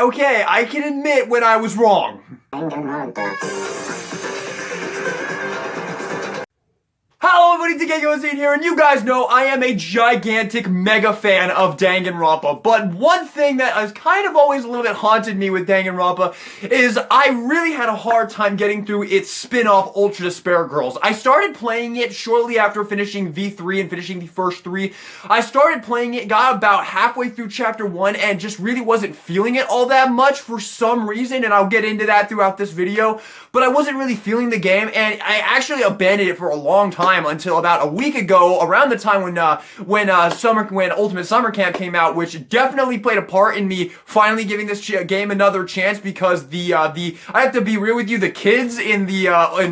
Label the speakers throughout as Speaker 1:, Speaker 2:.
Speaker 1: okay, I can admit when I was wrong. Hello everybody, Conico Yutsugi here, and you guys know I am a gigantic mega fan of Danganronpa, but one thing that has kind of always a little bit haunted me with Danganronpa is I really had a hard time getting through its spin-off Ultra Despair Girls. I started playing it shortly after finishing V3 and finishing the first 3. I started playing it, got about halfway through chapter 1, and just really wasn't feeling it all that much for some reason, and I'll get into that throughout this video, but I wasn't really feeling the game, and I actually abandoned it for a long time until about a week ago, around the time when Ultimate Summer Camp came out, which definitely played a part in me finally giving this game another chance, because I have to be real with you, the kids in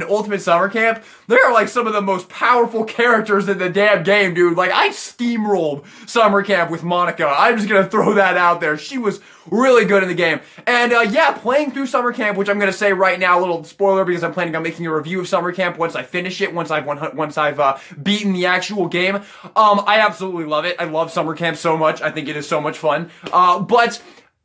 Speaker 1: Ultimate Summer Camp, they're like some of the most powerful characters in the damn game, dude. Like, I steamrolled Summer Camp with Monica. I'm just gonna throw that out there. She was really good in the game. And yeah, playing through Summer Camp, which I'm gonna say right now, a little spoiler because I'm planning on making a review of Summer Camp once I finish it, once I've beaten the actual game. I absolutely love it. I love Summer Camp so much. I think it is so much fun. But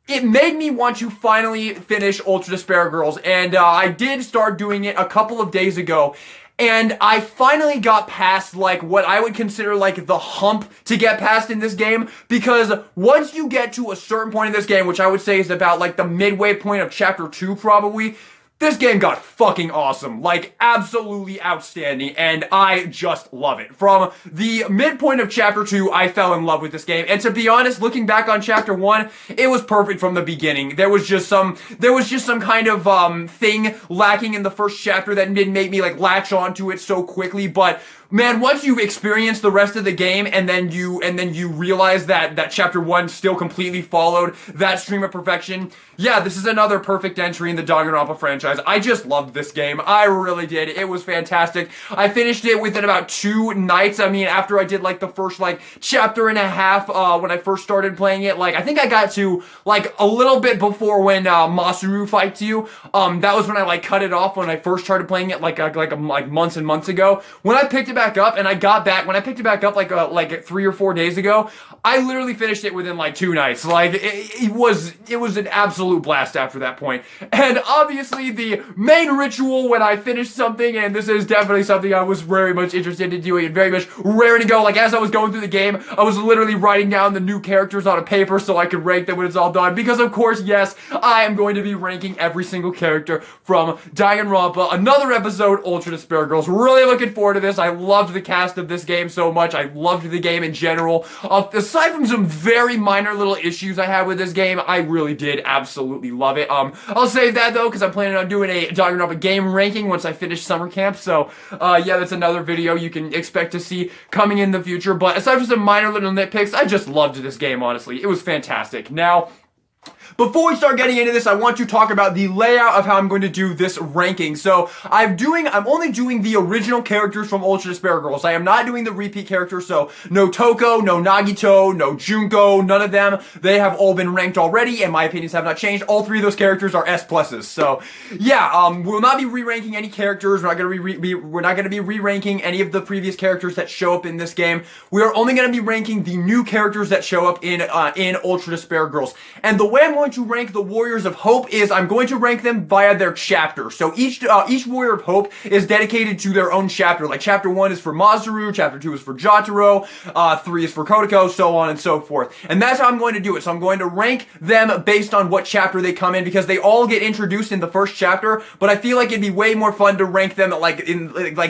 Speaker 1: it made me want to finally finish Ultra Despair Girls, and I did start doing it a couple of days ago. And I finally got past, like, what I would consider, like, the hump to get past in this game, because once you get to a certain point in this game, which I would say is about, like, the midway point of Chapter 2, probably, this game got fucking awesome. Like, absolutely outstanding, and I just love it. From the midpoint of Chapter 2, I fell in love with this game, and to be honest, looking back on Chapter 1, it was perfect from the beginning. There was just some kind of, thing lacking in the first chapter that didn't make me, like, latch onto it so quickly, but man, once you've experienced the rest of the game and then you realize that Chapter 1 still completely followed that stream of perfection, yeah, this is another perfect entry in the Danganronpa franchise. I just loved this game. I really did. It was fantastic. I finished it within about 2 nights. I mean, after I did, like, the first, like, chapter and a half, when I first started playing it, like, I think I got to, like, a little bit before when, Masaru fights you. That was when I, like, cut it off when I first started playing it, like months and months ago. When I picked it back up, and when I picked it back up, like 3 or 4 days ago, I literally finished it within, like, 2 nights. Like, it was an absolute blast after that point. And obviously, the main ritual when I finished something, and this is definitely something I was very much interested in doing and very much raring to go, like, as I was going through the game, I was literally writing down the new characters on a paper so I could rank them when it's all done, because of course, yes, I am going to be ranking every single character from Danganronpa, another episode, Ultra Despair Girls. Really looking forward to this. I loved the cast of this game so much. I loved the game in general. Aside from some very minor little issues I had with this game, I really did absolutely love it. I'll save that though, because I'm planning on doing a Danganronpa game ranking once I finish Summer Camp, so yeah, that's another video you can expect to see coming in the future. But aside from some minor little nitpicks, I just loved this game, honestly. It was fantastic. Now, before we start getting into this, I want to talk about the layout of how I'm going to do this ranking. So, I'm only doing the original characters from Ultra Despair Girls. I am not doing the repeat characters, so no Toko, no Nagito, no Junko, none of them. They have all been ranked already, and my opinions have not changed. All 3 of those characters are S+. So, yeah, we'll not be re-ranking any characters. We're not going to be re-ranking any of the previous characters that show up in this game. We are only going to be ranking the new characters that show up in Ultra Despair Girls. And the way I'm going to rank the Warriors of Hope is I'm going to rank them via their chapter. So each Warrior of Hope is dedicated to their own chapter. Like, chapter 1 is for Masaru, chapter 2 is for Jotaro, 3 is for Conico, so on and so forth. And that's how I'm going to do it. So I'm going to rank them based on what chapter they come in, because they all get introduced in the first chapter, but I feel like it'd be way more fun to rank them like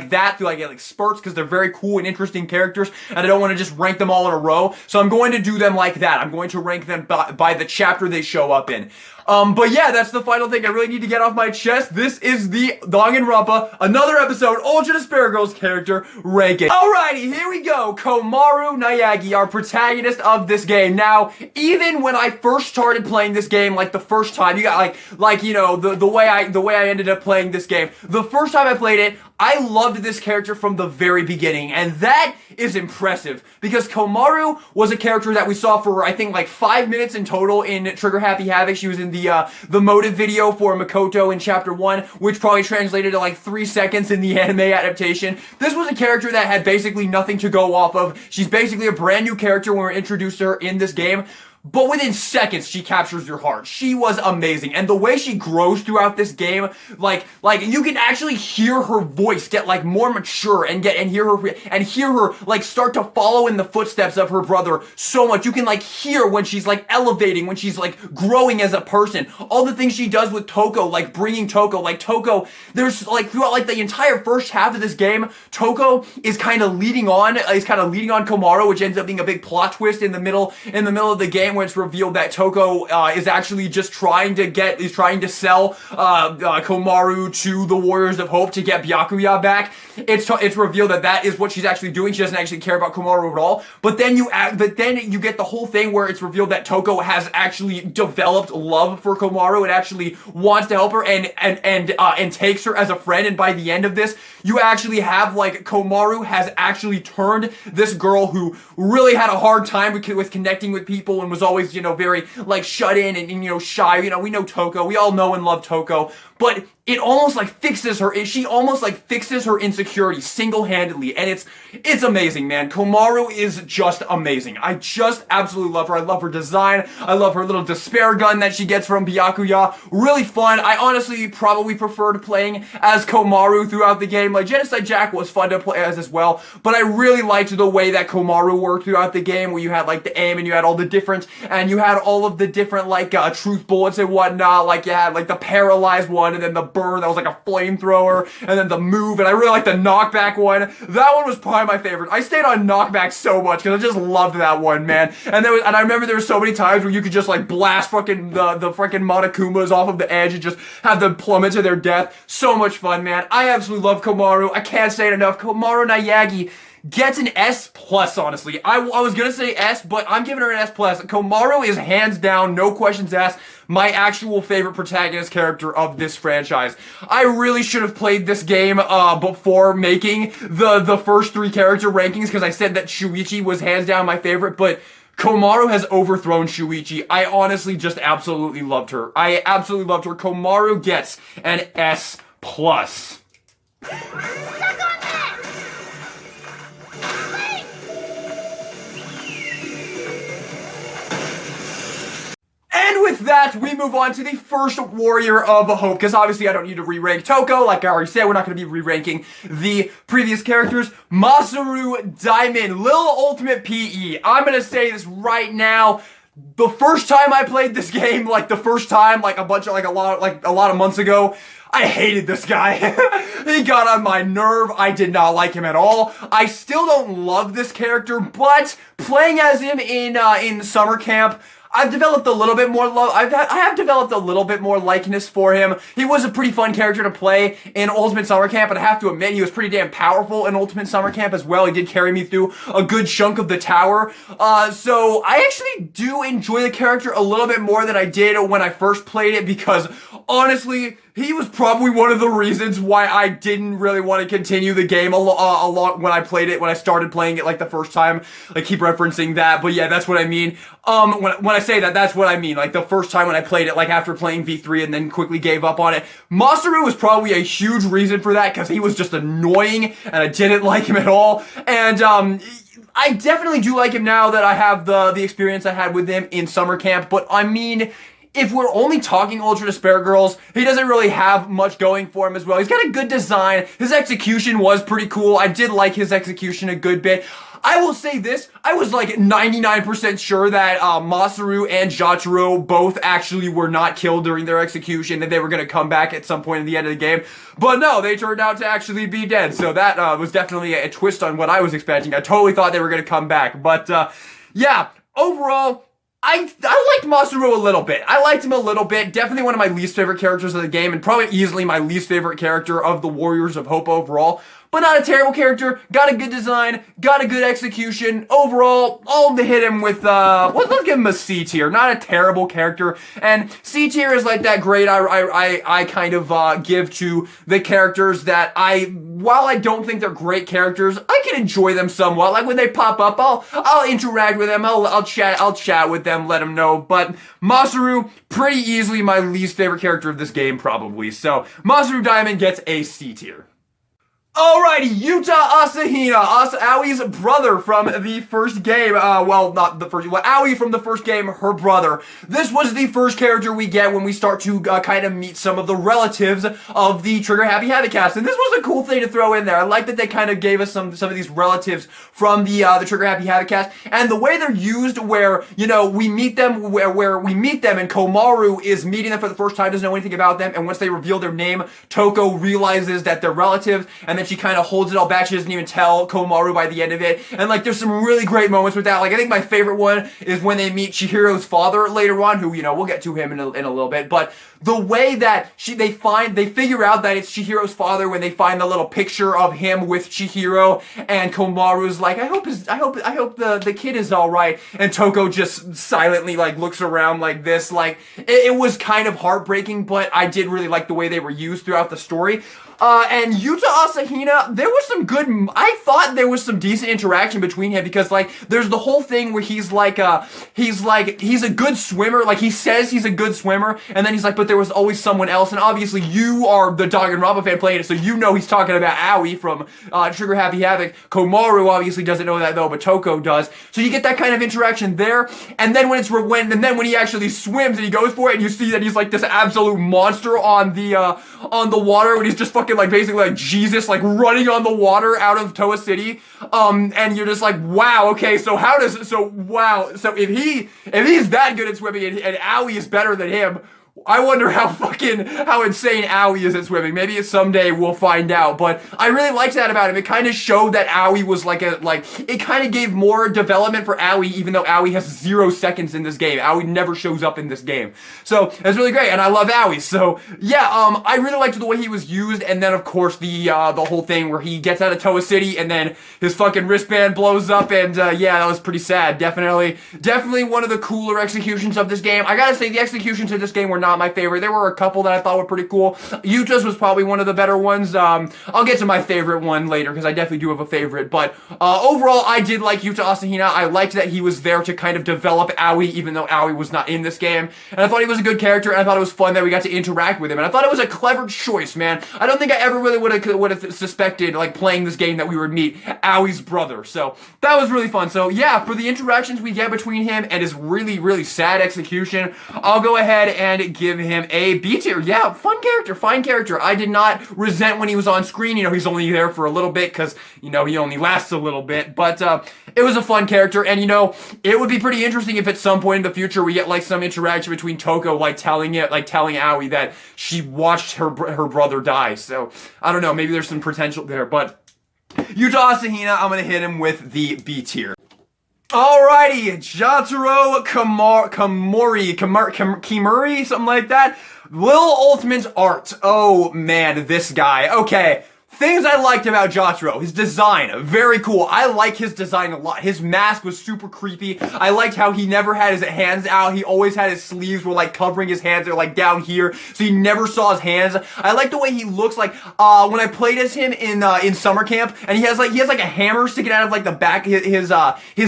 Speaker 1: that through like spurts, because they're very cool and interesting characters, and I don't want to just rank them all in a row. So I'm going to do them like that. I'm going to rank them by the chapter they show up in. But yeah, that's the final thing I really need to get off my chest. This is the Danganronpa, another episode, Ultra Despair Girls character ranking. Alrighty, here we go. Komaru Nyagi, our protagonist of this game. Now, even when I first started playing this game, like the first time, you got like you know, the way I ended up playing this game. The first time I played it, I loved this character from the very beginning, and that is impressive, because Komaru was a character that we saw for, I think, like 5 minutes in total in Trigger Happy Havoc. She was in the motive video for Makoto in chapter 1, which probably translated to like 3 seconds in the anime adaptation. This was a character that had basically nothing to go off of. She's basically a brand new character when we're introduced to her in this game. but within seconds, she captures your heart. She was amazing. And the way she grows throughout this game, like you can actually hear her voice get like more mature and hear her like start to follow in the footsteps of her brother so much. You can like hear when she's like elevating, when she's like growing as a person. All the things she does with Toko, like bringing Toko, there's like throughout like the entire first half of this game, Toko is kind of leading on Komaru, which ends up being a big plot twist in the middle of the game, where it's revealed that Toko is actually just trying to sell Komaru to the Warriors of Hope to get Byakuya back. It's revealed that is what she's actually doing. She doesn't actually care about Komaru at all. But then you get the whole thing where it's revealed that Toko has actually developed love for Komaru and actually wants to help her and takes her as a friend. And by the end of this, you actually have like Komaru has actually turned this girl who really had a hard time with connecting with people and was always, very like shut in and shy. We know Toko. We all know and love Toko. But it almost like fixes her. She almost like fixes her insecurity single-handedly, and it's amazing, man. Komaru is just amazing. I just absolutely love her. I love her design. I love her little despair gun that she gets from Byakuya. Really fun. I honestly probably preferred playing as Komaru throughout the game. Like Genocide Jack was fun to play as well, but I really liked the way that Komaru worked throughout the game, where you had like the aim and you had all of the different like truth bullets and whatnot. Like you had like the paralyzed one, and then the burn that was like a flamethrower, and then the move, and I really like the knockback one. That one was probably my favorite. I stayed on knockback so much because I just loved that one, man. And I remember there were so many times where you could just like blast fucking the fucking Monokumas off of the edge and just have them plummet to their death. So much fun, man. I absolutely love Komaru. I can't say it enough. Komaru Nyagi gets an S+, honestly. I was gonna say S, but I'm giving her an S+. Komaru is hands down, no questions asked, my actual favorite protagonist character of this franchise. I really should have played this game before making the first 3 character rankings, because I said that Shuichi was hands down my favorite, but Komaru has overthrown Shuichi. I honestly just absolutely loved her. I absolutely loved her. Komaru gets an S+. And with that, we move on to the first Warrior of Hope, because obviously I don't need to re-rank Toko. Like I already said, we're not going to be re-ranking the previous characters. Masaru Diamond, Lil Ultimate PE. I'm going to say this right now. The first time I played this game, a lot of months ago, I hated this guy. He got on my nerve. I did not like him at all. I still don't love this character, but playing as him in summer camp, I've developed a little bit more love. I have developed a little bit more likeness for him. He was a pretty fun character to play in Ultimate Summer Camp, and I have to admit, he was pretty damn powerful in Ultimate Summer Camp as well. He did carry me through a good chunk of the tower. So I actually do enjoy the character a little bit more than I did when I first played it, because honestly, he was probably one of the reasons why I didn't really want to continue the game a lot when I played it, when I started playing it like the first time. I keep referencing that, but yeah, that's what I mean. When I say that, that's what I mean. Like the first time when I played it, like after playing V3 and then quickly gave up on it. Masaru was probably a huge reason for that, because he was just annoying and I didn't like him at all. And I definitely do like him now that I have the experience I had with him in summer camp, but I mean, if we're only talking Ultra Despair Girls, he doesn't really have much going for him as well. He's got a good design. His execution was pretty cool. I did like his execution a good bit. I will say this, I was like 99% sure that Masaru and Jotaro both actually were not killed during their execution, that they were going to come back at some point at the end of the game. But no, they turned out to actually be dead. So that was definitely a twist on what I was expecting. I totally thought they were going to come back. But yeah, overall, I liked Masaru a little bit. I liked him a little bit. Definitely one of my least favorite characters of the game, and probably easily my least favorite character of the Warriors of Hope overall. But not a terrible character, got a good design, got a good execution. Overall, I'll hit him with, let's give him a C tier. Not a terrible character. And C tier is like that grade I kind of give to the characters that while I don't think they're great characters, I can enjoy them somewhat. Like when they pop up, I'll interact with them, I'll chat with them, let them know. But Masaru, pretty easily my least favorite character of this game, probably. So Masaru Diamond gets a C tier. Alrighty, Yuta Asahina, Aoi's brother from the first game. Well, not the first. Well, Aoi from the first game, her brother. This was the first character we get when we start to kind of meet some of the relatives of the Trigger Happy Havoc cast, and this was a cool thing to throw in there. I like that they kind of gave us some of these relatives from the Trigger Happy Havoc cast, and the way they're used, where we meet them, where we meet them, and Komaru is meeting them for the first time, doesn't know anything about them, and once they reveal their name, Toko realizes that they're relatives, and then she kind of holds it all back. She doesn't even tell Komaru by the end of it. And like, there's some really great moments with that. Like, I think my favorite one is when they meet Chihiro's father later on, who, we'll get to him in a little bit. But the way that they figure out that it's Chihiro's father when they find the little picture of him with Chihiro, and Komaru's like, I hope the kid is all right. And Toko just silently like looks around like this. Like, it was kind of heartbreaking, but I did really like the way they were used throughout the story. And Yuta Asahina, there was some good, I thought there was some decent interaction between him, because like, there's the whole thing where he's a good swimmer, like he says he's a good swimmer, and then he's like, but there was always someone else, and obviously you are the Danganronpa fan playing it, so he's talking about Aoi from Trigger Happy Havoc. Komaru obviously doesn't know that though, but Toko does, so you get that kind of interaction there, and then when he actually swims and he goes for it, and you see that he's like this absolute monster on the water, when he's just fucking like basically like Jesus, like running on the water out of Toa City, and you're just like, wow, okay, so if he's that good at swimming, and Aoi is better than him, I wonder how insane Aoi is at swimming. Maybe someday we'll find out, but I really liked that about him. It kind of showed that Aoi was it kind of gave more development for Aoi, even though Aoi has 0 seconds in this game. Aoi never shows up in this game. So, it's really great, and I love Aoi. So, yeah, I really liked the way he was used, and then, of course, the whole thing where he gets out of Toa City, and then his fucking wristband blows up, and, yeah, that was pretty sad. Definitely one of the cooler executions of this game. I gotta say, the executions of this game were not my favorite. There were a couple that I thought were pretty cool. Yuta's was probably one of the better ones. I'll get to my favorite one later, because I definitely do have a favorite, but overall, I did like Yuta Asahina. I liked that he was there to kind of develop Aoi, even though Aoi was not in this game, and I thought he was a good character, and I thought it was fun that we got to interact with him, and I thought it was a clever choice, man. I don't think I ever really would have suspected, like, playing this game, that we would meet Aoi's brother, so that was really fun. So yeah, for the interactions we get between him and his really, really sad execution, I'll go ahead and give him a B tier. Yeah, fun character, fine character. I did not resent when he was on screen. He's only there for a little bit, because, he only lasts a little bit, but it was a fun character, and, it would be pretty interesting if at some point in the future we get, like, some interaction between Toko, like, telling Aoi that she watched her brother die. So, I don't know, maybe there's some potential there, but Yuta Asahina, I'm gonna hit him with the B tier. Alrighty, Jotaro Kimuri, something like that. Lil Ultimate Art. Oh man, this guy. Okay. Things I liked about Jotaro. His design, very cool. I like his design a lot. His mask was super creepy. I liked how he never had his hands out. He always had his sleeves were like covering his hands. They're like down here, so you never saw his hands. I like the way he looks. Like when I played as him in summer camp, and he has like a hammer sticking out of like the back his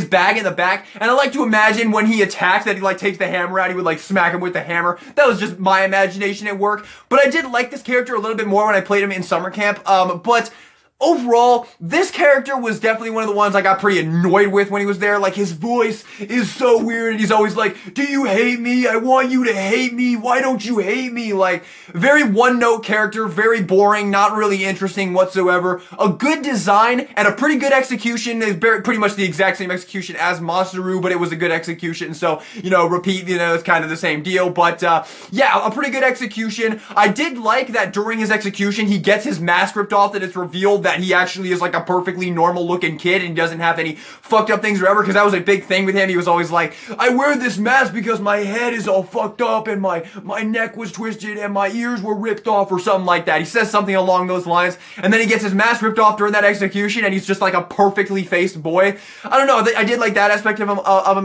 Speaker 1: bag in the back. And I like to imagine when he attacks that he like takes the hammer out. He would like smack him with the hammer. That was just my imagination at work. But I did like this character a little bit more when I played him in summer camp. But overall, this character was definitely one of the ones I got pretty annoyed with when he was there. Like, his voice is so weird, and he's always like, do you hate me? I want you to hate me. Why don't you hate me? Like, very one-note character, very boring, not really interesting whatsoever. A good design and a pretty good execution. Is pretty much the exact same execution as Masaru, but it was a good execution. So, repeat, it's kind of the same deal. But, yeah, a pretty good execution. I did like that during his execution, he gets his mask ripped off, and it's revealed that he actually is like a perfectly normal looking kid and he doesn't have any fucked up things or ever, because that was a big thing with him. He was always like, I wear this mask because my head is all fucked up and my neck was twisted and my ears were ripped off, or something like that. He says something along those lines, and then he gets his mask ripped off during that execution, and he's just like a perfectly faced boy. I don't know, I did like that aspect of him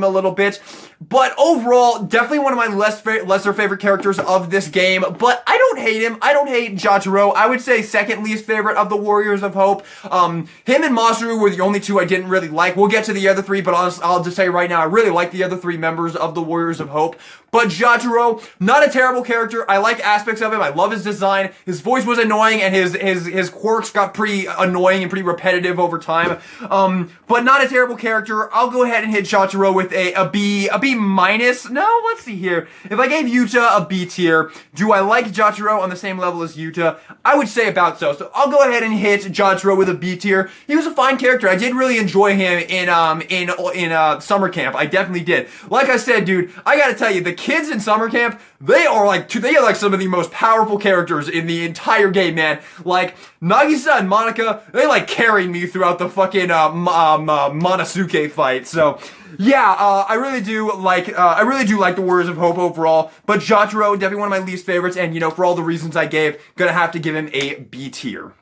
Speaker 1: a little bit. But overall, definitely one of my lesser favorite characters of this game. But I don't don't hate him. I don't hate Jotaro. I would say second least favorite of the Warriors of Hope. Him and Masaru were the only two I didn't really like. We'll get to the other three, but I'll just say right now, I really like the other three members of the Warriors of Hope. But Jotaro, not a terrible character. I like aspects of him. I love his design. His voice was annoying, and his quirks got pretty annoying and pretty repetitive over time. But not a terrible character. I'll go ahead and hit Jotaro with a B minus. No, let's see here. If I gave Yuta a B tier, do I like Jotaro on the same level as Yuta? I would say about so. So I'll go ahead and hit Jotaro with a B tier. He was a fine character. I did really enjoy him in summer camp. I definitely did. Like I said, dude, I gotta tell you, the kids in summer camp, they are like some of the most powerful characters in the entire game, man. Like Nagisa and Monica, they like carried me throughout the fucking Monosuke fight. So yeah, I really do like the Warriors of Hope overall. But Jotaro, definitely one of my least favorites, and for all the reasons I gave, gonna have to give him a B tier.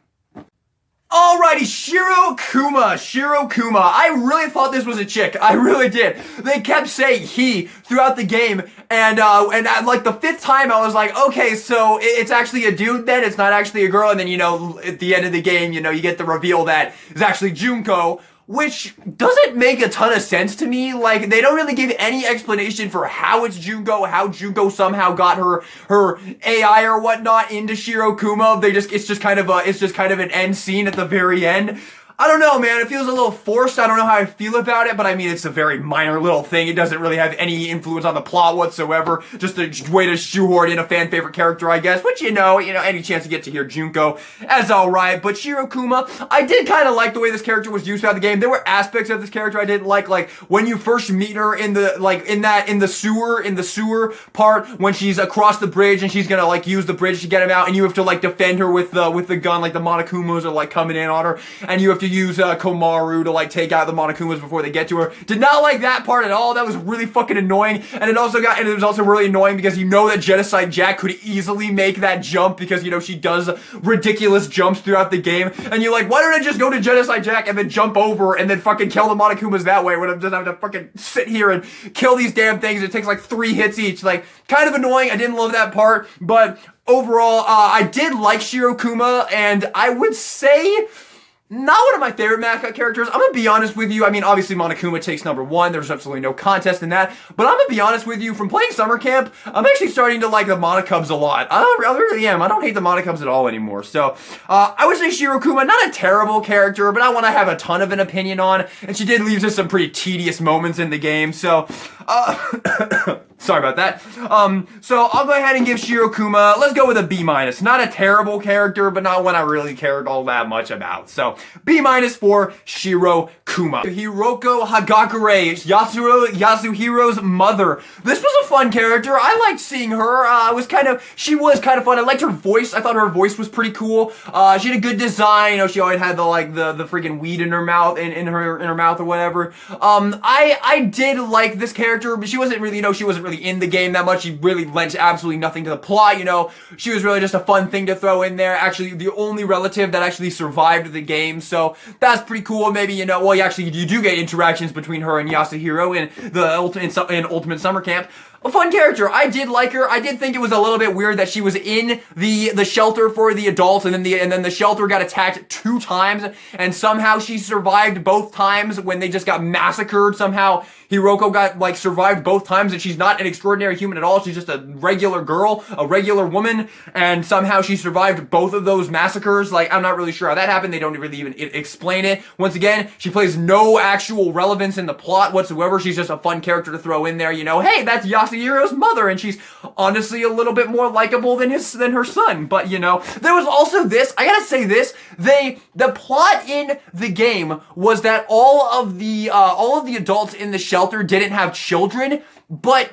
Speaker 1: Alrighty, Shiro Kuma. I really thought this was a chick. I really did. They kept saying he throughout the game, and at like the fifth time I was like, okay, so it's actually a dude then, it's not actually a girl, and then at the end of the game, you get the reveal that it's actually Junko, which doesn't make a ton of sense to me. Like, they don't really give any explanation for how it's Junko, how Junko somehow got her AI or whatnot into Shiro Kuma. It's just kind of an end scene at the very end. I don't know, man. It feels a little forced. I don't know how I feel about it, but I mean, it's a very minor little thing. It doesn't really have any influence on the plot whatsoever. Just a way to shoehorn in a fan favorite character, I guess. Which, any chance to get to hear Junko, as alright. But Shiro Kuma, I did kind of like the way this character was used throughout the game. There were aspects of this character I didn't like when you first meet her in the sewer part, when she's across the bridge and she's gonna use the bridge to get him out, and you have to defend her with the gun, the Monokumas are coming in on her, and you have to use Komaru to take out the Monokumas before they get to her. Did not like that part at all. That was really fucking annoying. And it was also really annoying because that Genocide Jack could easily make that jump because she does ridiculous jumps throughout the game. And you're like, why don't I just go to Genocide Jack and then jump over and then fucking kill the Monokumas that way when I'm just having to fucking sit here and kill these damn things. It takes 3 hits each. Kind of annoying. I didn't love that part, but overall, I did like Shiro Kuma, and I would say not one of my favorite mascot characters. I'm gonna be honest with you. I mean, obviously Monokuma takes number 1. There's absolutely no contest in that. But I'm gonna be honest with you. From playing summer camp, I'm actually starting to like the Monokubs a lot. I really am. I don't hate the Monokubs at all anymore. So, I would say Shiro Kuma, not a terrible character, but not one I have a ton of an opinion on. And she did leave us some pretty tedious moments in the game. So, sorry about that. So I'll go ahead and give Shiro Kuma, let's go with a B minus. Not a terrible character, but not one I really cared all that much about. So B minus for Shiro Kuma. Hiroko Hagakure, Yasuhiro's mother. This was a fun character. I liked seeing her. She was kind of fun. I liked her voice. I thought her voice was pretty cool. She had a good design. She always had the freaking weed in her mouth, in her mouth or whatever. I did like this character, but she wasn't really in the game that much. She really lent absolutely nothing to the plot. She was really just a fun thing to throw in there. Actually, the only relative that actually survived the game, so that's pretty cool. Maybe you do get interactions between her and Yasuhiro in Ultimate Summer Camp. A fun character. I did like her. I did think it was a little bit weird that she was in the shelter for the adults, and then the shelter got attacked 2 times, and somehow she survived both times when they just got massacred. Somehow Hiroko got survived both times, and she's not an extraordinary human at all. She's just a regular girl, a regular woman, and somehow she survived both of those massacres. I'm not really sure how that happened. They don't really even explain it. Once again, she plays no actual relevance in the plot whatsoever. She's just a fun character to throw in there. Hey, that's Yasuhiro's mother, and she's honestly a little bit more likable than her son. But there was also this. I gotta say this. The plot in the game was that all of the adults in the shelter didn't have children, but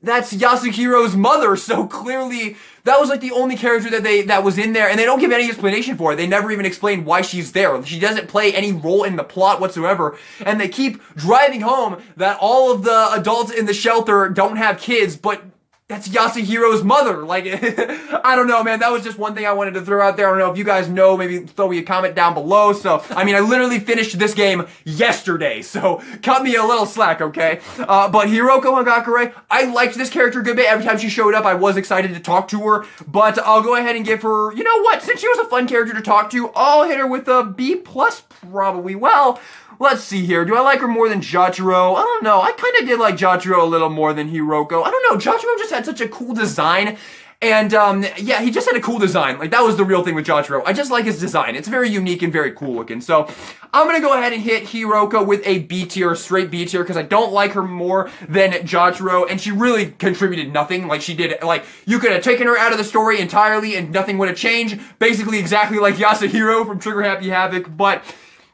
Speaker 1: that's Yasuhiro's mother, so clearly that was the only character that was in there, and they don't give any explanation for it. They never even explain why she's there. She doesn't play any role in the plot whatsoever, and they keep driving home that all of the adults in the shelter don't have kids, but that's Yasuhiro's mother. Like, I don't know, man. That was just one thing I wanted to throw out there. I don't know if you guys know, maybe throw me a comment down below. So, I mean, I literally finished this game yesterday, so cut me a little slack, okay? But Hiroko Hagakure, I liked this character a good bit. Every time she showed up, I was excited to talk to her, but I'll go ahead and give her, you know what? Since she was a fun character to talk to, I'll hit her with a B+, probably. Well, let's see here. Do I like her more than Jotaro? I don't know. I kind of did like Jotaro a little more than Hiroko. I don't know. Jotaro just had such a cool design. And, yeah, he just had a cool design. Like, that was the real thing with Jotaro. I just like his design. It's very unique and very cool looking. So, I'm gonna go ahead and hit Hiroko with a B tier, straight B tier, because I don't like her more than Jotaro, and she really contributed nothing. Like, she did, like, you could have taken her out of the story entirely and nothing would have changed. Basically, exactly like Yasuhiro from Trigger Happy Havoc, but,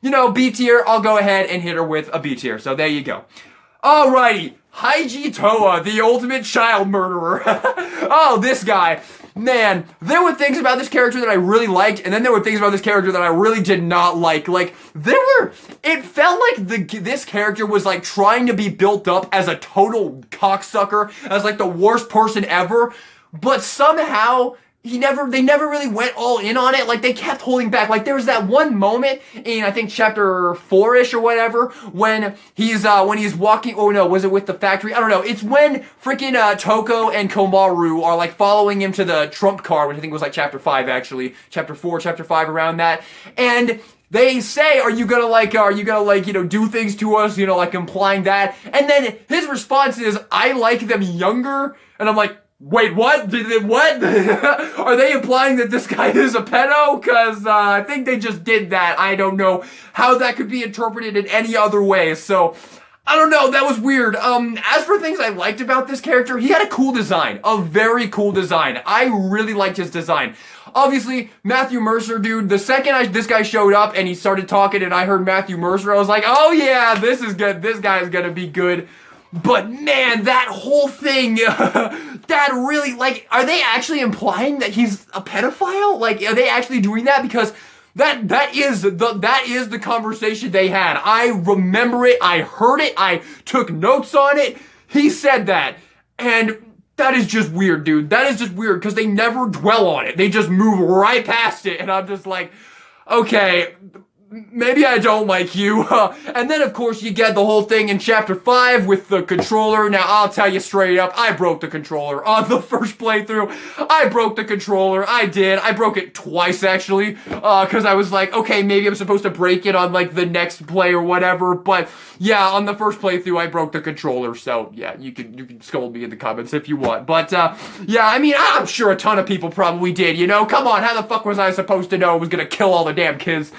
Speaker 1: you know, B tier, I'll go ahead and hit her with a B tier. So, there you go. Alrighty. Haiji Toa, the ultimate child murderer. Oh, this guy. Man, there were things about this character that I really liked, and then there were things about this character that I really did not like. Like, it felt like this character was, like, trying to be built up as a total cocksucker, as, like, the worst person ever, but somehow they never really went all in on it. Like, they kept holding back. Like, there was that one moment in, I think, chapter 4-ish or whatever, when he's walking, oh no, was it with the factory? I don't know. It's when freaking, Toko and Komaru are, like, following him to the trump card, which I think was, like, chapter 5, actually. Chapter 4, chapter 5, around that. And they say, are you gonna, you know, do things to us, you know, like, implying that. And then his response is, I like them younger. And I'm like, wait, what? What? Are they implying that this guy is a pedo? Because I think they just did that. I don't know how that could be interpreted in any other way. So, I don't know. That was weird. As for things I liked about this character, he had a cool design. A very cool design. I really liked his design. Obviously, Matthew Mercer, dude, the second this guy showed up and he started talking and I heard Matthew Mercer, I was like, oh yeah, this is good. This guy is gonna be good. But man, that whole thing, that really, like, are they actually implying that he's a pedophile? Like, are they actually doing that? Because that is the conversation they had. I remember it, I heard it, I took notes on it. He said that. And that is just weird, dude. That is just weird, because they never dwell on it. They just move right past it. And I'm just like, okay, maybe I don't like you. And then, of course, you get the whole thing in Chapter 5 with the controller. Now, I'll tell you straight up, I broke the controller on the first playthrough. I broke the controller. I did. I broke it twice, actually, because I was like, okay, maybe I'm supposed to break it on, like, the next play or whatever. But, yeah, on the first playthrough, I broke the controller. So, yeah, you can scold me in the comments if you want. But, yeah, I mean, I'm sure a ton of people probably did, you know? Come on, how the fuck was I supposed to know it was gonna kill all the damn kids?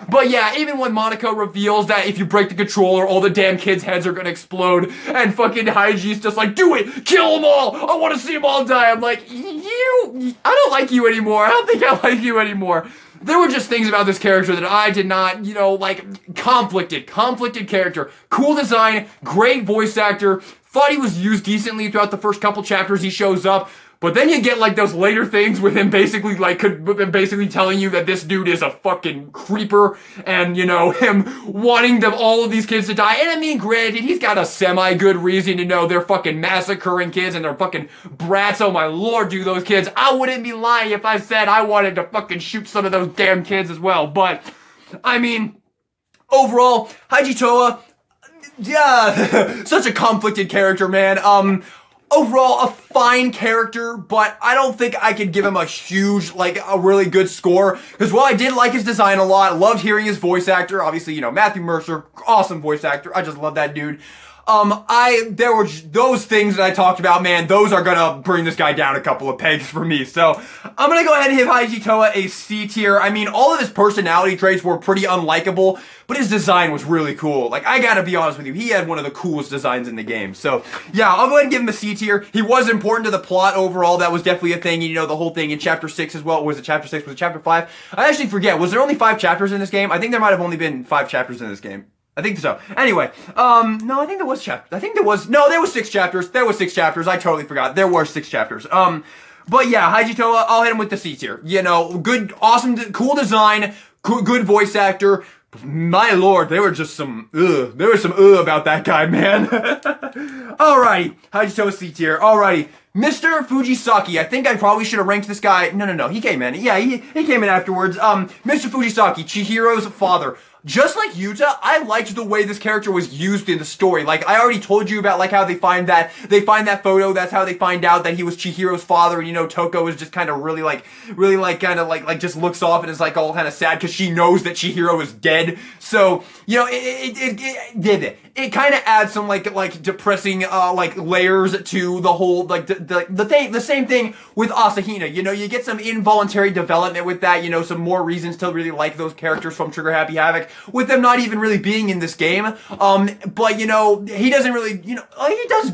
Speaker 1: But yeah, even when Monaco reveals that if you break the controller, all the damn kids' heads are gonna explode, and fucking Haiji's just like, do it! Kill them all! I wanna see them all die! I'm like, I don't like you anymore. I don't think I like you anymore. There were just things about this character that I did not, you know, like, conflicted character. Cool design, great voice actor, thought he was used decently throughout the first couple chapters he shows up. But then you get, like, those later things with him basically, like, basically telling you that this dude is a fucking creeper, and, you know, him wanting all of these kids to die. And I mean, granted, he's got a semi-good reason to know they're fucking massacring kids and they're fucking brats. Oh my lord, do those kids. I wouldn't be lying if I said I wanted to fucking shoot some of those damn kids as well. But, I mean, overall, Haiji Toa, yeah, such a conflicted character, man. Overall, a fine character, but I don't think I could give him a huge, like, a really good score. Because while I did like his design a lot, loved hearing his voice actor, obviously, you know, Matthew Mercer, awesome voice actor, I just love that dude. There were those things that I talked about, man, those are gonna bring this guy down a couple of pegs for me. So, I'm gonna go ahead and give Haiji Toa a C tier. I mean, all of his personality traits were pretty unlikable, but his design was really cool. Like, I gotta be honest with you, he had one of the coolest designs in the game. So, yeah, I'll go ahead and give him a C tier. He was important to the plot overall, that was definitely a thing, you know, the whole thing in Chapter 6 as well. Was it Chapter 6? Was it Chapter 5? I actually forget, was there only 5 chapters in this game? I think there might have only been 5 chapters in this game. I think so. Anyway, no, I think there was there was 6 chapters. There was 6 chapters. I totally forgot. There were 6 chapters. But yeah, Haiji Toa, I'll hit him with the C tier. You know, good, awesome, cool design, good voice actor, My lord, there was some about that guy, man. Alrighty, Hajitoshi tier. Alrighty, Mr. Fujisaki. I think I probably should have ranked this guy. No. He came in. Yeah, he came in afterwards. Mr. Fujisaki, Chihiro's father. Just like Yuta, I liked the way this character was used in the story. Like, I already told you about, like, how they find that photo, that's how they find out that he was Chihiro's father, and, you know, Toko is just kind of really just looks off and is, like, all kind of sad because she knows that Chihiro is dead. So, you know, it kind of adds some, like, depressing, layers to the whole, like, the same thing with Asahina. You know, you get some involuntary development with that, you know, some more reasons to really like those characters from Trigger Happy Havoc, with them not even really being in this game. But, you know, he doesn't really, you know, he does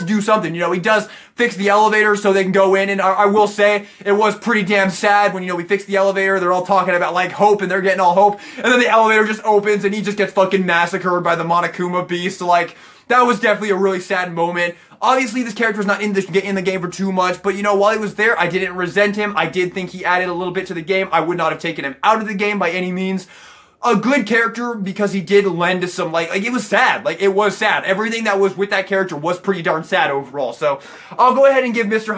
Speaker 1: do something, you know, he does fix the elevator so they can go in, and I will say, it was pretty damn sad when, you know, we fixed the elevator, they're all talking about, like, hope, and they're getting all hope, and then the elevator just opens, and he just gets fucking massacred by the Monokuma beast. Like, that was definitely a really sad moment. Obviously, this character was not in the game for too much, but, you know, while he was there, I didn't resent him. I did think he added a little bit to the game. I would not have taken him out of the game by any means. A good character because he did lend to some, like, it was sad. Like, it was sad. Everything that was with that character was pretty darn sad overall. So, I'll go ahead and give Mr.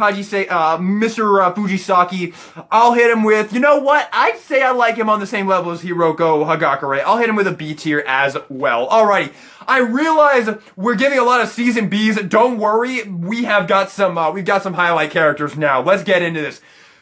Speaker 1: Fujisaki, I'll hit him with, you know what? I'd say I like him on the same level as Hiroko Hagakure. I'll hit him with a B tier as well. Alrighty. I realize we're giving a lot of C's and B's. Don't worry. We've got some highlight characters now. Let's get into this.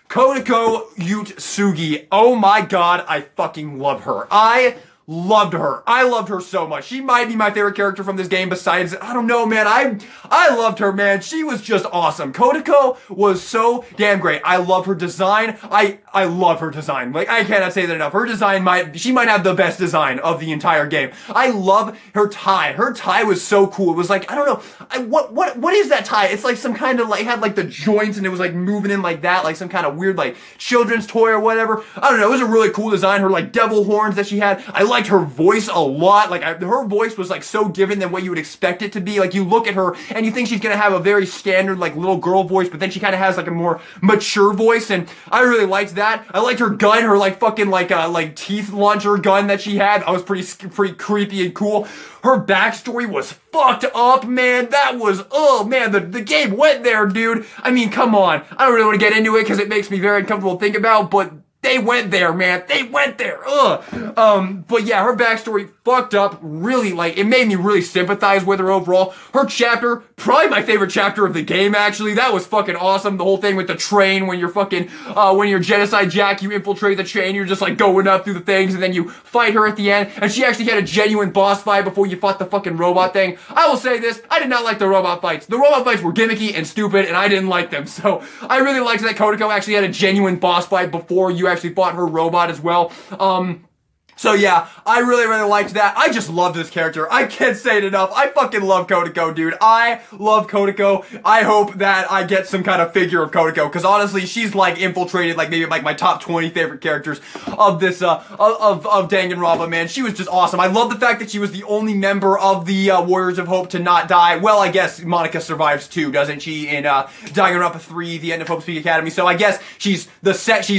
Speaker 1: Conico Yutsugi. Oh my god, I fucking love her. I loved her. I loved her so much. She might be my favorite character from this game besides, I don't know, man. I loved her, man. She was just awesome. Conico was so damn great. I love her design. I love her design. Like, I cannot say that enough. Her design she might have the best design of the entire game. I love her tie. Her tie was so cool. It was like, I don't know, what is that tie? It's like some kind of, like, it had like the joints and it was like moving in like that, like some kind of weird like children's toy or whatever. I don't know. It was a really cool design. Her like devil horns that she had. I liked her voice a lot. Like, her voice was like so different than what you would expect it to be. Like, you look at her and you think she's gonna have a very standard like little girl voice, but then she kind of has like a more mature voice, and I really liked that. I liked her gun, her like fucking like teeth launcher gun that she had. I was pretty creepy and cool. Her backstory was fucked up, man. That was, oh man, the game went there, dude. I mean, come on. I don't really want to get into it because it makes me very uncomfortable to think about, but they went there, man. They went there. Ugh. But yeah, her backstory fucked up. Really, like, it made me really sympathize with her overall. Her chapter, probably my favorite chapter of the game, actually. That was fucking awesome. The whole thing with the train, when you're fucking, when you're Genocide Jack, you infiltrate the train, you're just like going up through the things, and then you fight her at the end, and she actually had a genuine boss fight before you fought the fucking robot thing. I will say this, I did not like the robot fights. The robot fights were gimmicky and stupid, and I didn't like them. So, I really liked that Conico actually had a genuine boss fight before you actually fought her robot as well. So yeah, I really liked that. I just love this character. I can't say it enough. I fucking love Conico, dude. I love Conico. I hope that I get some kind of figure of Conico, because honestly, she's like infiltrated like maybe like my top 20 favorite characters of this, of Danganronpa, man. She was just awesome. I love the fact that she was the only member of the Warriors of Hope to not die. Well, I guess Monica survives too, doesn't she, in Danganronpa 3, The End of Hope's Peak Academy. So I guess she's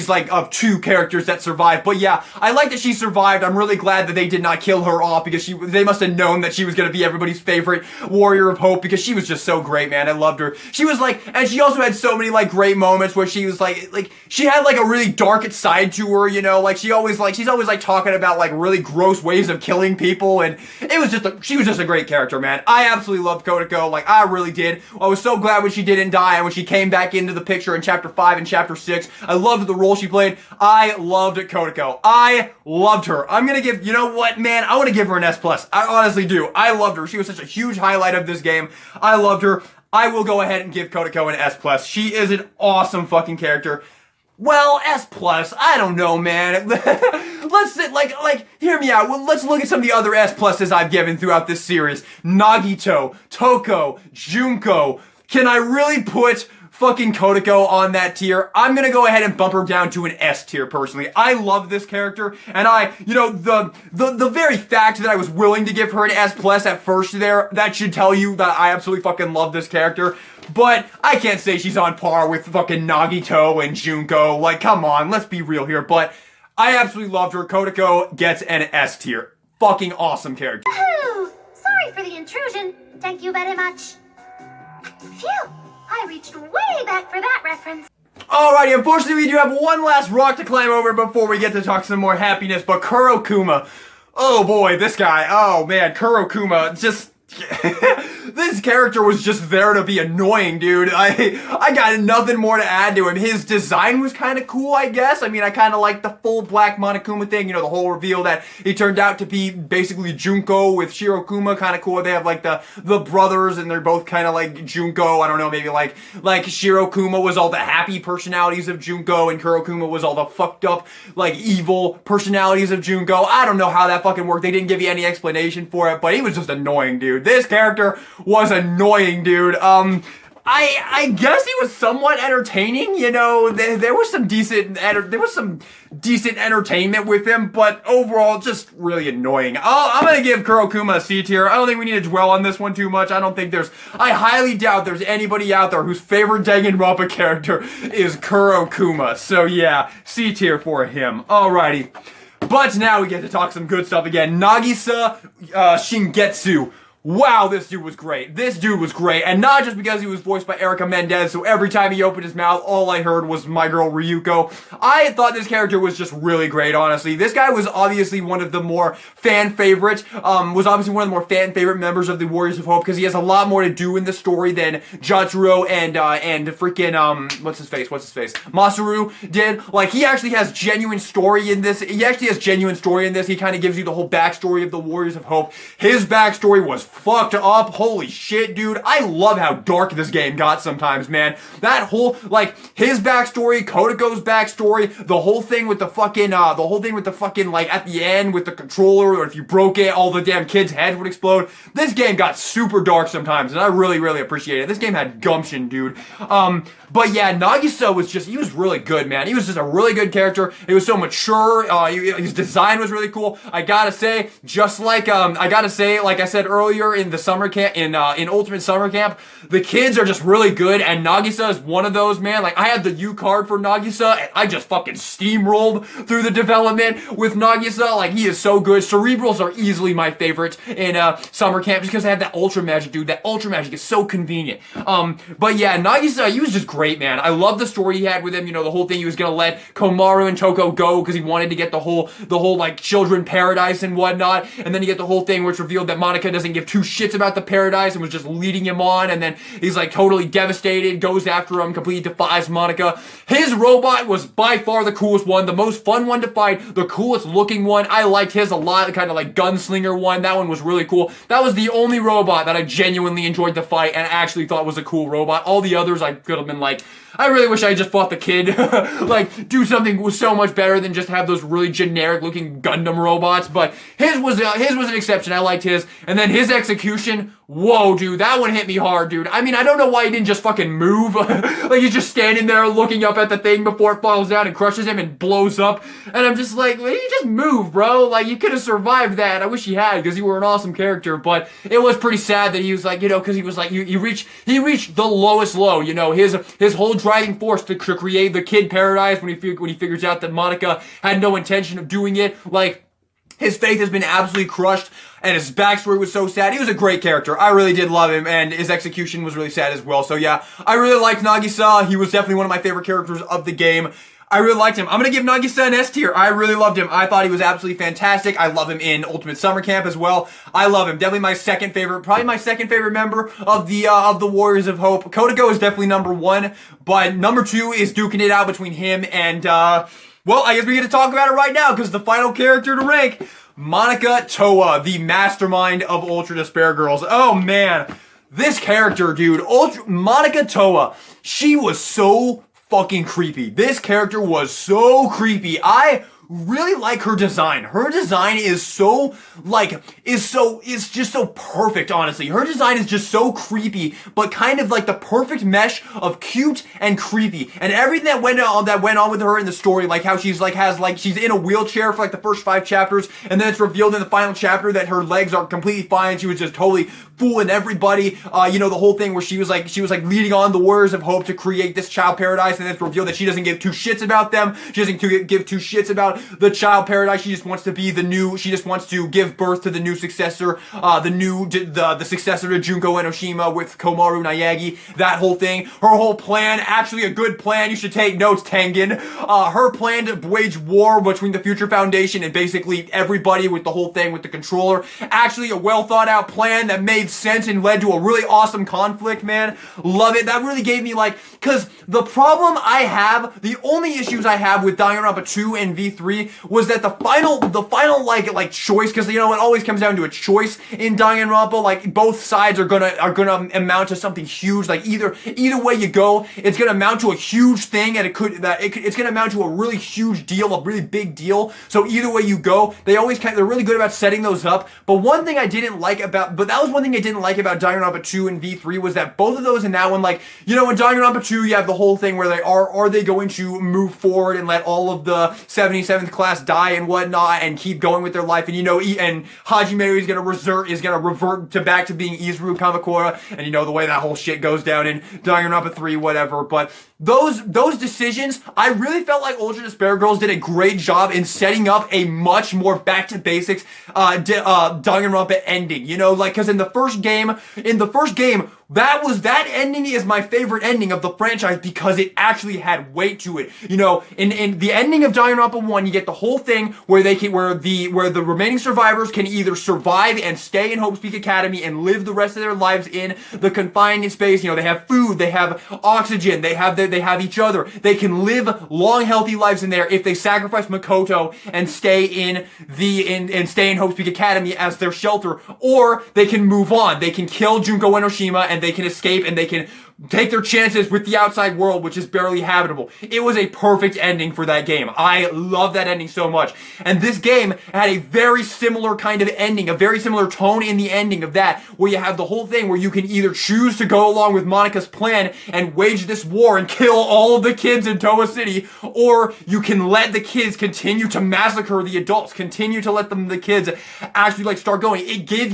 Speaker 1: like of two characters that survive. But yeah, I like that she survived. I'm really glad that they did not kill her off, because they must have known that she was going to be everybody's favorite Warrior of Hope, because she was just so great, man. I loved her. She was like, and she also had so many like great moments where she was like she had like a really dark side to her, you know, like she's always like talking about like really gross ways of killing people, and it was she was just a great character, man. I absolutely loved Conico, like I really did. I was so glad when she didn't die and when she came back into the picture in chapter 5 and chapter 6. I loved the role she played. I loved Conico. I loved her. I'm gonna give, you know what, man? I want to give her an S+. I honestly do. I loved her. She was such a huge highlight of this game. I loved her. I will go ahead and give Conico an S+. She is an awesome fucking character. Well, S+, I don't know, man. Let's hear me out. Well, let's look at some of the other S+'s I've given throughout this series. Nagito, Toko, Junko. Can I really put fucking Conico on that tier? I'm gonna go ahead and bump her down to an S tier, personally. I love this character, and the very fact that I was willing to give her an S+ at first there, that should tell you that I absolutely fucking love this character. But I can't say she's on par with fucking Nagito and Junko. Like, come on, let's be real here. But I absolutely loved her. Conico gets an S tier. Fucking awesome character.
Speaker 2: Oh, sorry for the intrusion. Thank you very much. Phew, I reached way back for that reference.
Speaker 1: Alrighty, unfortunately we do have one last rock to climb over before we get to talk some more happiness, but Kurokuma. Oh boy, this guy. Oh man, Kurokuma. Just... this character was just there to be annoying, dude. I got nothing more to add to him. His design was kind of cool, I guess. I mean, I kind of like the full black Monokuma thing, you know, the whole reveal that he turned out to be basically Junko with Shiro Kuma, kind of cool. They have like the brothers and they're both kind of like Junko. I don't know, maybe like Shiro Kuma was all the happy personalities of Junko and Kurokuma was all the fucked up, like evil personalities of Junko. I don't know how that fucking worked. They didn't give you any explanation for it, but he was just annoying, dude. This character was annoying, dude. I guess he was somewhat entertaining, you know, there was some decent entertainment with him, but overall, just really annoying. I'm gonna give Kurokuma a C tier. I don't think we need to dwell on this one too much. I highly doubt there's anybody out there whose favorite Danganronpa character is Kurokuma. So yeah, C tier for him. Alrighty. But now we get to talk some good stuff again. Nagisa, Shingetsu. Wow, this dude was great. This dude was great. And not just because he was voiced by Erica Mendez, so every time he opened his mouth, all I heard was my girl Ryuko. I thought this character was just really great, honestly. This guy was obviously one of the more fan favorite members of the Warriors of Hope, because he has a lot more to do in the story than Jotaro and freaking, what's his face? Masaru did. Like, he actually has genuine story in this. He kind of gives you the whole backstory of the Warriors of Hope. His backstory was fucked up. Holy shit, dude. I love how dark this game got sometimes, man. That whole, like, his backstory, Kodako's backstory, the whole thing with the fucking, like, at the end with the controller, or if you broke it, all the damn kids' heads would explode. This game got super dark sometimes, and I really, really appreciate it. This game had gumption, dude. But yeah, Nagisa he was really good, man. He was just a really good character. He was so mature. His design was really cool. I gotta say, like I said earlier in the summer camp, in Ultimate Summer Camp, the kids are just really good, and Nagisa is one of those, man. Like, I had the U card for Nagisa, and I just fucking steamrolled through the development with Nagisa. Like, he is so good. Cerebrals are easily my favorite in Summer Camp, just because I have that Ultra Magic, dude. That Ultra Magic is so convenient. But yeah, Nagisa, he was just great, man. I love the story he had with him. You know, the whole thing he was gonna let Komaru and Toko go because he wanted to get the whole like children paradise and whatnot. And then you get the whole thing where it's revealed that Monica doesn't give two shits about the paradise and was just leading him on. And then he's like totally devastated, goes after him, completely defies Monica. His robot was by far the coolest one, the most fun one to fight, the coolest looking one. I liked his a lot, the kind of like gunslinger one. That one was really cool. That was the only robot that I genuinely enjoyed to fight and actually thought was a cool robot. All the others I could have been like, I really wish I just fought the kid. Like, do something was so much better than just have those really generic looking Gundam robots. But his was an exception. I liked his. And then his execution, whoa, dude, that one hit me hard, dude. I mean, I don't know why he didn't just fucking move. Like, he's just standing there looking up at the thing before it falls down and crushes him and blows up. And I'm just like, well, you just move, bro. Like, you could have survived that. I wish he had, because you were an awesome character. But it was pretty sad that he was like, you know, because he was like, he reached the lowest low, you know, his whole driving force to create the kid paradise when he figures out that Monica had no intention of doing it. Like, his faith has been absolutely crushed, and his backstory was so sad. He was a great character. I really did love him, and his execution was really sad as well. So yeah, I really liked Nagisa. He was definitely one of my favorite characters of the game. I really liked him. I'm gonna give Nagisa an S tier. I really loved him. I thought he was absolutely fantastic. I love him in Ultimate Summer Camp as well. I love him. Definitely my second favorite, probably my second favorite member of the Warriors of Hope. Conico is definitely number one, but number two is duking it out between him and, well, I guess we get to talk about it right now, because the final character to rank, Monica Toa, the mastermind of Ultra Despair Girls. Oh man, this character, dude, Monica Toa, she was so fucking creepy. This character was so creepy. I really like her design. Her design is so, like, is just so perfect, honestly. Her design is just so creepy, but kind of like the perfect mesh of cute and creepy. And everything that went on with her in the story, like how she's she's in a wheelchair for like the first 5 chapters, and then it's revealed in the final chapter that her legs are completely fine. She was just totally fooling everybody. You know, the whole thing where she was like leading on the Warriors of Hope to create this child paradise, and then it's revealed that she doesn't give two shits about them. She doesn't give two shits about the child paradise. She just wants to be she just wants to give birth to the new successor, the successor to Junko Enoshima with Komaru Nyagi, that whole thing. Her whole plan, actually a good plan, you should take notes, Tengen. Her plan to wage war between the Future Foundation and basically everybody with the whole thing with the controller. Actually a well thought out plan that made sense and led to a really awesome conflict, man. Love it. That really gave me cause the problem I have, the only issues I have with Danganronpa 2 and V3 was that the final choice, cause you know, it always comes down to a choice in Danganronpa, like both sides are gonna amount to something huge, like either way you go, it's gonna amount to a huge thing and it's gonna amount to a really huge deal, a really big deal. So either way you go, they're really good about setting those up. But that was one thing I didn't like about Danganronpa 2 and V3 was that both of those in that one, like, you know, in Danganronpa 2 you have the whole thing where are they going to move forward and let all of the 77th class die and whatnot and keep going with their life, and you know, and Hajime is gonna revert back to being Izuru Kamakura, and you know the way that whole shit goes down in Danganronpa 3, whatever. But those decisions, I really felt like Ultra Despair Girls did a great job in setting up a much more back to basics Danganronpa ending. You know, like, cause in the first game, that ending is my favorite ending of the franchise because it actually had weight to it. You know, in the ending of Danganronpa 1, you get the whole thing where the remaining survivors can either survive and stay in Hope's Peak Academy and live the rest of their lives in the confined space. You know, they have food, they have oxygen, they have each other. They can live long, healthy lives in there if they sacrifice Makoto and stay in Hope's Peak Academy as their shelter, or they can move on. They can kill Junko Enoshima and they can escape and they can take their chances with the outside world, which is barely habitable. It was a perfect ending for that game. I love that ending so much. And this game had a very similar kind of ending, a very similar tone in the ending of that, where you have the whole thing where you can either choose to go along with Monika's plan and wage this war and kill all of the kids in Toa City, or you can let the kids continue to massacre the adults, continue to let the kids actually start going. It gives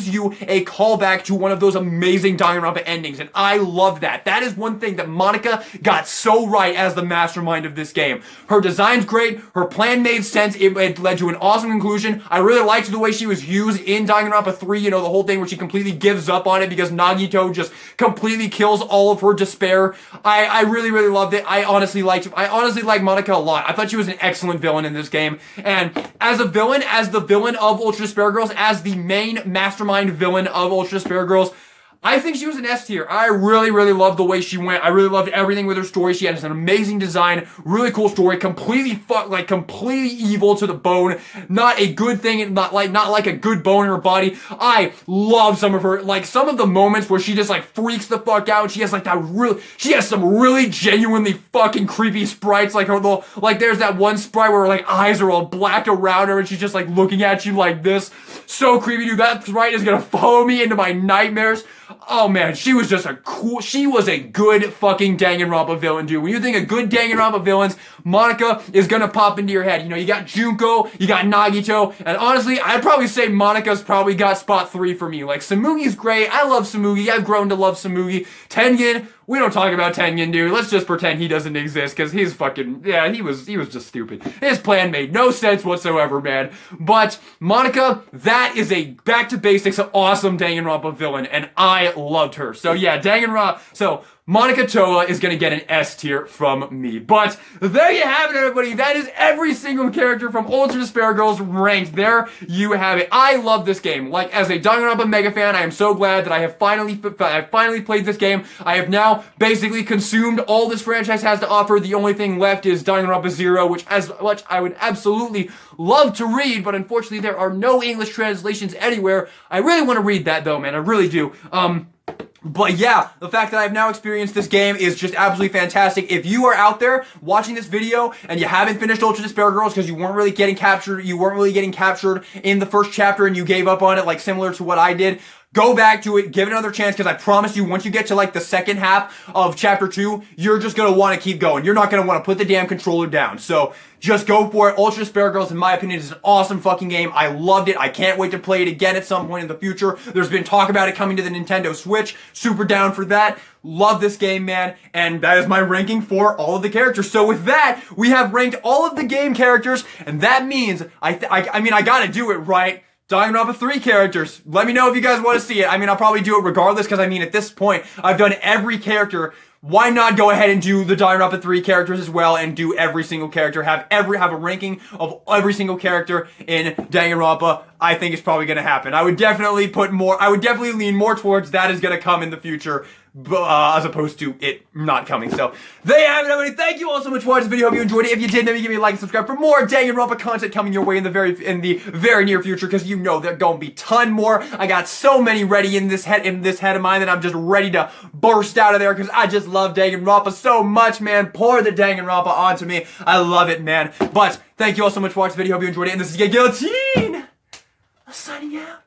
Speaker 1: you a callback to one of those amazing Danganronpa endings, and I love that. That is one thing that Monika got so right as the mastermind of this game. Her design's great, her plan made sense, it led to an awesome conclusion. I really liked the way she was used in Danganronpa 3, you know, the whole thing where she completely gives up on it because Nagito just completely kills all of her despair. I really, really loved it. I honestly liked Monika a lot. I thought she was an excellent villain in this game. And as the villain of Ultra Despair Girls, as the main mastermind villain of Ultra Despair Girls, I think she was an S tier. I really, really loved the way she went. I really loved everything with her story. She had an amazing design, really cool story, completely evil to the bone. Not a good thing, not like a good bone in her body. I love some of the moments where she just freaks the fuck out. She has she has some really genuinely fucking creepy sprites. There's that one sprite where her eyes are all black around her and she's just looking at you like this. So creepy, dude. That sprite is gonna follow me into my nightmares. Oh man, she was a good fucking Danganronpa villain, dude. When you think of good Danganronpa villains, Monika is gonna pop into your head. You know, you got Junko, you got Nagito, and honestly, I'd probably say Monika's probably got spot 3 for me. Samugi's great. I love Samugi. I've grown to love Samugi. Tengen, we don't talk about Tengen, dude. Let's just pretend he doesn't exist, because he's he was just stupid. His plan made no sense whatsoever, man. But Monika, that is a back to basics awesome Danganronpa villain, and I loved her. So yeah, Monika Toa is gonna get an S tier from me. But there you have it, everybody. That is every single character from Ultra Despair Girls ranked. There you have it. I love this game. As a Danganronpa mega fan, I am so glad that I have finally played this game. I have now basically consumed all this franchise has to offer. The only thing left is Danganronpa 0, which I would absolutely love to read, but unfortunately there are no English translations anywhere. I really want to read that though, man. I really do. But yeah, the fact that I've now experienced this game is just absolutely fantastic. If you are out there watching this video and you haven't finished Ultra Despair Girls because you weren't really getting captured in the first chapter and you gave up on it similar to what I did, Go back to it, give it another chance, because I promise you, once you get to like the second half of chapter 2, you're just gonna want to keep going. You're not gonna want to put the damn controller down. So just go for it. Ultra Despair Girls, in my opinion, is an awesome fucking game. I loved it. I can't wait to play it again at some point in the future. There's been talk about it coming to the Nintendo Switch. Super down for that. Love this game, man. And that is my ranking for all of the characters. So with that, we have ranked all of the game characters, and that means I mean, I gotta do it right. Danganronpa 3 characters. Let me know if you guys want to see it. I mean, I'll probably do it regardless, because I mean, at this point, I've done every character. Why not go ahead and do the Danganronpa 3 characters as well, and do every single character, have a ranking of every single character in Danganronpa? I think it's probably going to happen. I would definitely lean more towards that is going to come in the future, as opposed to it not coming. So, there you have it, everybody. Thank you all so much for watching this video. Hope you enjoyed it. If you did, maybe give me a like and subscribe for more Danganronpa content coming your way in the very near future, because you know there's gonna be a ton more. I got so many ready in this head of mine that I'm just ready to burst out of there, because I just love Danganronpa so much, man. Pour the Danganronpa onto me. I love it, man. But thank you all so much for watching this video. Hope you enjoyed it. And this is Guillotine signing out.